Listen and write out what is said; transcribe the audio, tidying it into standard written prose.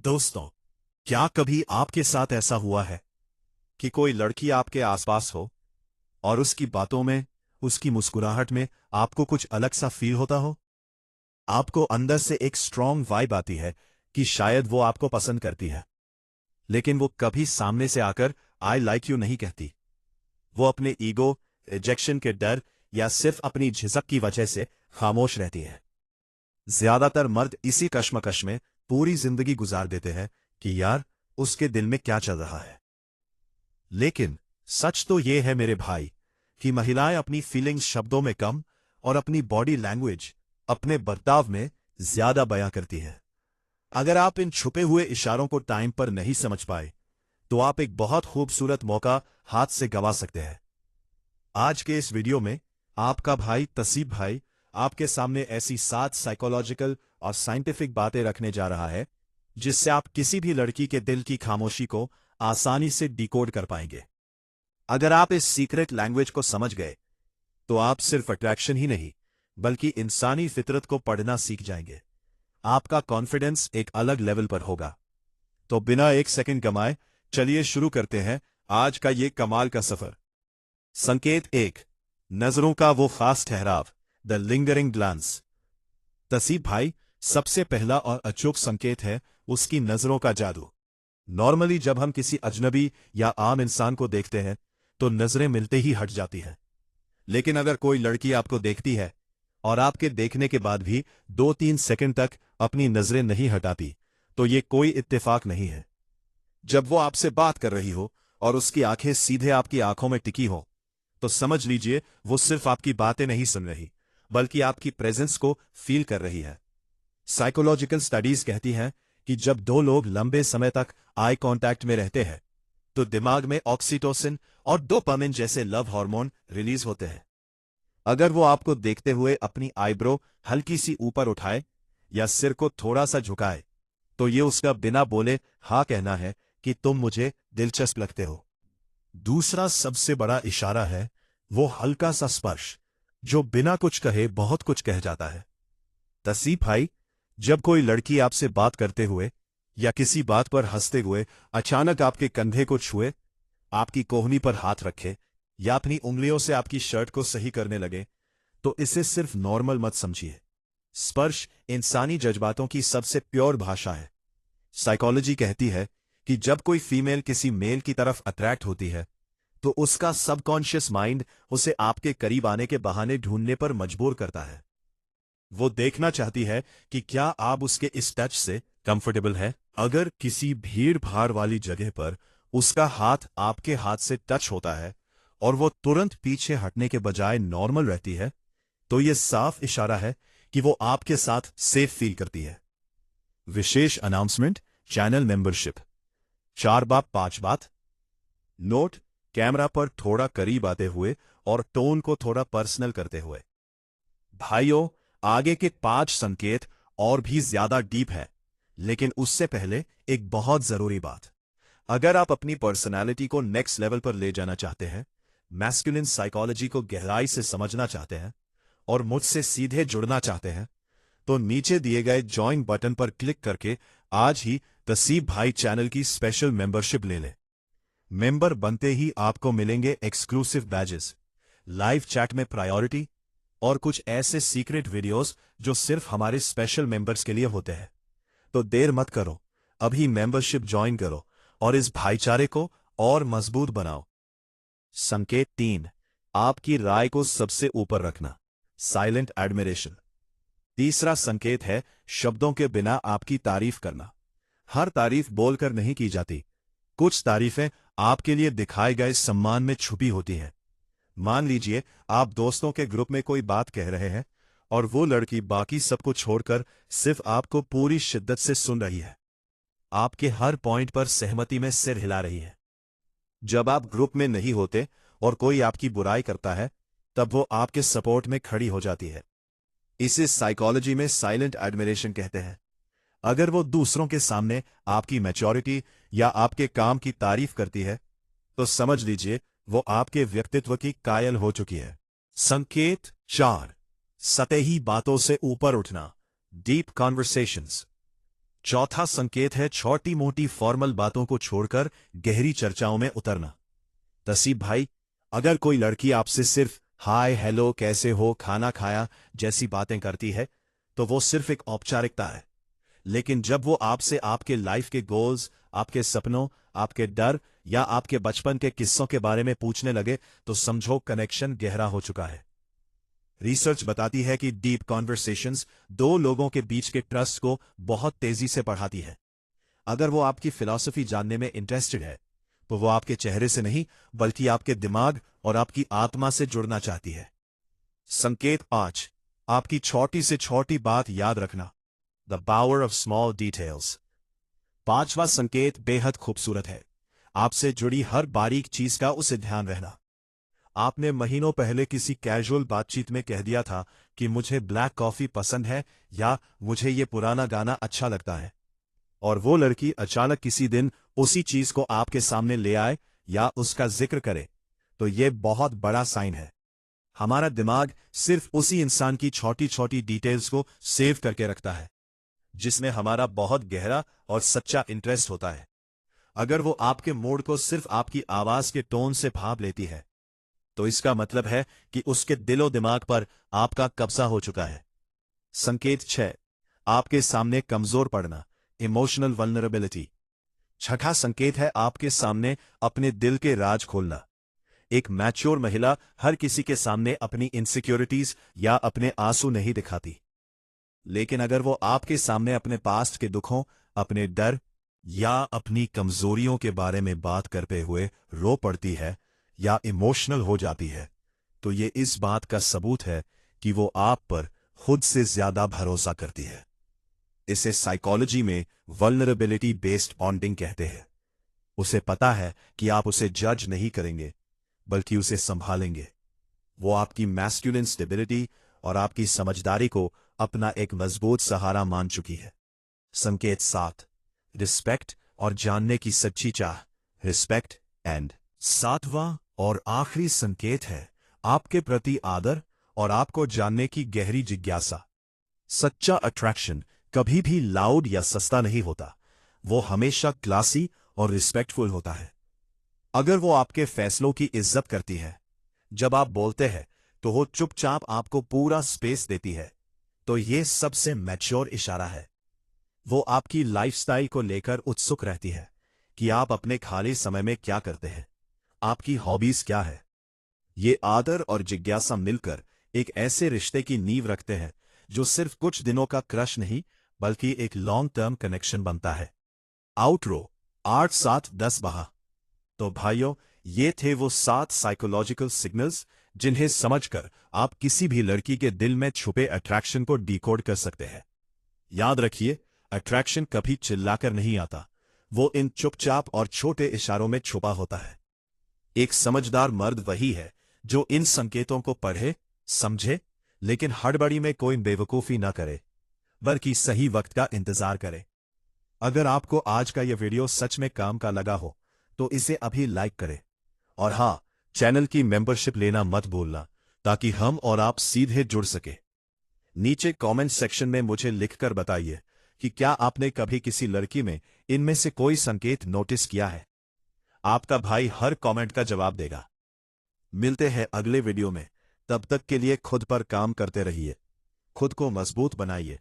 दोस्तों, क्या कभी आपके साथ ऐसा हुआ है कि कोई लड़की आपके आसपास हो और उसकी बातों में, उसकी मुस्कुराहट में आपको कुछ अलग सा फील होता हो? आपको अंदर से एक स्ट्रॉन्ग वाइब आती है कि शायद वो आपको पसंद करती है, लेकिन वो कभी सामने से आकर आई लाइक यू नहीं कहती। वो अपने ईगो, रिजेक्शन के डर या सिर्फ अपनी झिझक की वजह से खामोश रहती है। ज्यादातर मर्द इसी कश्मकश में पूरी जिंदगी गुजार देते हैं कि यार, उसके दिल में क्या चल रहा है। लेकिन सच तो ये है मेरे भाई कि महिलाएं अपनी फीलिंग्स शब्दों में कम और अपनी बॉडी लैंग्वेज, अपने बर्ताव में ज्यादा बयां करती हैं। अगर आप इन छुपे हुए इशारों को टाइम पर नहीं समझ पाए, तो आप एक बहुत खूबसूरत मौका हाथ से गंवा सकते हैं। आज के इस वीडियो में आपका भाई तसीब भाई आपके सामने ऐसी 7 साइकोलॉजिकल और साइंटिफिक बातें रखने जा रहा है जिससे आप किसी भी लड़की के दिल की खामोशी को आसानी से डिकोड कर पाएंगे। अगर आप इस सीक्रेट लैंग्वेज को समझ गए, तो आप सिर्फ अट्रैक्शन ही नहीं, बल्कि इंसानी फितरत को पढ़ना सीख जाएंगे। आपका कॉन्फिडेंस एक अलग लेवल पर होगा। तो बिना एक सेकंड गमाए चलिए शुरू करते हैं आज का ये कमाल का सफर। संकेत 1, नजरों का वो खास ठहराव, द लिंगरिंग ग्लांस। तसीब भाई, सबसे पहला और अचूक संकेत है उसकी नजरों का जादू। नॉर्मली जब हम किसी अजनबी या आम इंसान को देखते हैं तो नजरें मिलते ही हट जाती हैं। लेकिन अगर कोई लड़की आपको देखती है और आपके देखने के बाद भी 2-3 सेकंड तक अपनी नजरें नहीं हटाती, तो ये कोई इत्तेफाक नहीं है। जब वो आपसे बात कर रही हो और उसकी आंखें सीधे आपकी आंखों में टिकी हो, तो समझ लीजिए वो सिर्फ आपकी बातें नहीं सुन रही, बल्कि आपकी प्रेजेंस को फील कर रही है। साइकोलॉजिकल स्टडीज कहती हैं कि जब दो लोग लंबे समय तक आई कांटेक्ट में रहते हैं, तो दिमाग में ऑक्सीटोसिन और डोपामिन जैसे लव हार्मोन रिलीज होते हैं। अगर वो आपको देखते हुए अपनी आईब्रो हल्की सी ऊपर उठाए या सिर को थोड़ा सा झुकाए, तो ये उसका बिना बोले हाँ कहना है कि तुम मुझे दिलचस्प लगते हो। दूसरा सबसे बड़ा इशारा है वो हल्का सा स्पर्श, जो बिना कुछ कहे बहुत कुछ कह जाता है। तसीब भाई, जब कोई लड़की आपसे बात करते हुए या किसी बात पर हंसते हुए अचानक आपके कंधे को छुए, आपकी कोहनी पर हाथ रखे या अपनी उंगलियों से आपकी शर्ट को सही करने लगे, तो इसे सिर्फ नॉर्मल मत समझिए। स्पर्श इंसानी जज्बातों की सबसे प्योर भाषा है। साइकोलॉजी कहती है कि जब कोई फीमेल किसी मेल की तरफ अट्रैक्ट होती है, तो उसका सबकॉन्शियस माइंड उसे आपके करीब आने के बहाने ढूंढने पर मजबूर करता है। वो देखना चाहती है कि क्या आप उसके इस टच से कंफर्टेबल है। अगर किसी भीड़ भाड़ वाली जगह पर उसका हाथ आपके हाथ से टच होता है और वो तुरंत पीछे हटने के बजाय नॉर्मल रहती है, तो ये साफ इशारा है कि वो आपके साथ सेफ फील करती है। विशेष अनाउंसमेंट, चैनल मेंबरशिप। 4 बात 5 बात। नोट, कैमरा पर थोड़ा करीब आते हुए और टोन को थोड़ा पर्सनल करते हुए। भाइयों, आगे के 5 संकेत और भी ज्यादा डीप है, लेकिन उससे पहले एक बहुत जरूरी बात। अगर आप अपनी पर्सनालिटी को नेक्स्ट लेवल पर ले जाना चाहते हैं, मैस्कुलिन साइकोलॉजी को गहराई से समझना चाहते हैं और मुझसे सीधे जुड़ना चाहते हैं, तो नीचे दिए गए ज्वाइन बटन पर क्लिक करके आज ही तसीब भाई चैनल की स्पेशल मेंबरशिप ले लें। मेंबर बनते ही आपको मिलेंगे एक्सक्लूसिव बैजेस, लाइव चैट में प्रायोरिटी और कुछ ऐसे सीक्रेट वीडियोस जो सिर्फ हमारे स्पेशल मेंबर्स के लिए होते हैं। तो देर मत करो, अभी मेंबरशिप ज्वाइन करो और इस भाईचारे को और मजबूत बनाओ। संकेत 3, आपकी राय को सबसे ऊपर रखना, साइलेंट एडमिरेशन। तीसरा संकेत है शब्दों के बिना आपकी तारीफ करना। हर तारीफ बोलकर नहीं की जाती, कुछ तारीफें आपके लिए दिखाए गए सम्मान में छुपी होती हैं। मान लीजिए आप दोस्तों के ग्रुप में कोई बात कह रहे हैं और वो लड़की बाकी सबको छोड़कर सिर्फ आपको पूरी शिद्दत से सुन रही है, आपके हर पॉइंट पर सहमति में सिर हिला रही है। जब आप ग्रुप में नहीं होते और कोई आपकी बुराई करता है, तब वो आपके सपोर्ट में खड़ी हो जाती है। इसे साइकोलॉजी में साइलेंट एडमिरेशन कहते हैं। अगर वो दूसरों के सामने आपकी मैच्योरिटी या आपके काम की तारीफ करती है, तो समझ लीजिए वो आपके व्यक्तित्व की कायल हो चुकी है। संकेत 4, सतही बातों से ऊपर उठना, डीप कॉन्वर्सेशंस। चौथा संकेत है छोटी मोटी फॉर्मल बातों को छोड़कर गहरी चर्चाओं में उतरना। तसीब भाई, अगर कोई लड़की आपसे सिर्फ हाय हेलो कैसे हो खाना खाया जैसी बातें करती है तो वो सिर्फ एक औपचारिकता है। लेकिन जब वो आपसे आपके लाइफ के गोल्स, आपके सपनों, आपके डर या आपके बचपन के किस्सों के बारे में पूछने लगे तो समझो कनेक्शन गहरा हो चुका है। रिसर्च बताती है कि डीप कॉन्वर्सेशंस दो लोगों के बीच के ट्रस्ट को बहुत तेजी से बढ़ाती है। अगर वो आपकी फिलॉसफी जानने में इंटरेस्टेड है तो वो आपके चेहरे से नहीं बल्कि आपके दिमाग और आपकी आत्मा से जुड़ना चाहती है। संकेत 5, आपकी छोटी से छोटी बात याद रखना। The power of small details. पांचवा संकेत बेहद खूबसूरत है। आपसे जुड़ी हर बारीक चीज का उसे ध्यान रहना। आपने महीनों पहले किसी कैजुअल बातचीत में कह दिया था कि मुझे ब्लैक कॉफी पसंद है या मुझे ये पुराना गाना अच्छा लगता है, और वो लड़की अचानक किसी दिन उसी चीज को आपके सामने ले आए या उसका जिक्र करे, तो ये बहुत बड़ा साइन है। हमारा दिमाग सिर्फ उसी इंसान की छोटी छोटी डिटेल्स को सेव करके रखता है जिसमें हमारा बहुत गहरा और सच्चा इंटरेस्ट होता है। अगर वो आपके मूड को सिर्फ आपकी आवाज के टोन से भाप लेती है तो इसका मतलब है कि उसके दिलो दिमाग पर आपका कब्जा हो चुका है। संकेत 6, आपके सामने कमजोर पड़ना। Emotional vulnerability. छठा संकेत है आपके सामने अपने दिल के राज खोलना। एक मैच्योर महिला हर किसी के सामने अपनी इनसिक्योरिटीज या अपने आंसू नहीं दिखाती, लेकिन अगर वो आपके सामने अपने पास्ट के दुखों, अपने डर या अपनी कमजोरियों के बारे में बात करते हुए रो पड़ती है या इमोशनल हो जाती है तो ये इस बात का सबूत है कि वो आप पर खुद से ज्यादा भरोसा करती है। इसे साइकोलॉजी में वल्नरेबिलिटी बेस्ड बॉन्डिंग कहते हैं। उसे पता है कि आप उसे जज नहीं करेंगे बल्कि उसे संभालेंगे। वो आपकी मैस्कुलिन स्टेबिलिटी और आपकी समझदारी को अपना एक मजबूत सहारा मान चुकी है। संकेत 7, रिस्पेक्ट और जानने की सच्ची चाह। Respect and. सातवां और आखिरी संकेत है आपके प्रति आदर और आपको जानने की गहरी जिज्ञासा। सच्चा अट्रैक्शन कभी भी लाउड या सस्ता नहीं होता, वो हमेशा क्लासी और रिस्पेक्टफुल होता है। अगर वो आपके फैसलों की इज्जत करती है, जब आप बोलते हैं तो वो चुपचाप आपको पूरा स्पेस देती है, तो ये सबसे मैच्योर इशारा है। वो आपकी लाइफस्टाइल को लेकर उत्सुक रहती है कि आप अपने खाली समय में क्या करते हैं, आपकी हॉबीज क्या है। ये आदर और जिज्ञासा मिलकर एक ऐसे रिश्ते की नींव रखते हैं जो सिर्फ कुछ दिनों का क्रश नहीं बल्कि एक लॉन्ग टर्म कनेक्शन बनता है। आउटरो 8, 7, 10 बहा। तो भाइयों, ये थे वो 7 साइकोलॉजिकल सिग्नल्स जिन्हें समझकर आप किसी भी लड़की के दिल में छुपे अट्रैक्शन को डिकोड कर सकते हैं। याद रखिए, अट्रैक्शन कभी चिल्लाकर नहीं आता, वो इन चुपचाप और छोटे इशारों में छुपा होता है। एक समझदार मर्द वही है जो इन संकेतों को पढ़े, समझे, लेकिन हड़बड़ी में कोई बेवकूफी न करे बल्कि सही वक्त का इंतजार करे। अगर आपको आज का यह वीडियो सच में काम का लगा हो तो इसे अभी लाइक करें, और हाँ, चैनल की मेंबरशिप लेना मत भूलना ताकि हम और आप सीधे जुड़ सके। नीचे कमेंट सेक्शन में मुझे लिखकर बताइए कि क्या आपने कभी किसी लड़की में इनमें से कोई संकेत नोटिस किया है। आपका भाई हर कमेंट का जवाब देगा। मिलते हैं अगले वीडियो में, तब तक के लिए खुद पर काम करते रहिए, खुद को मजबूत बनाइए।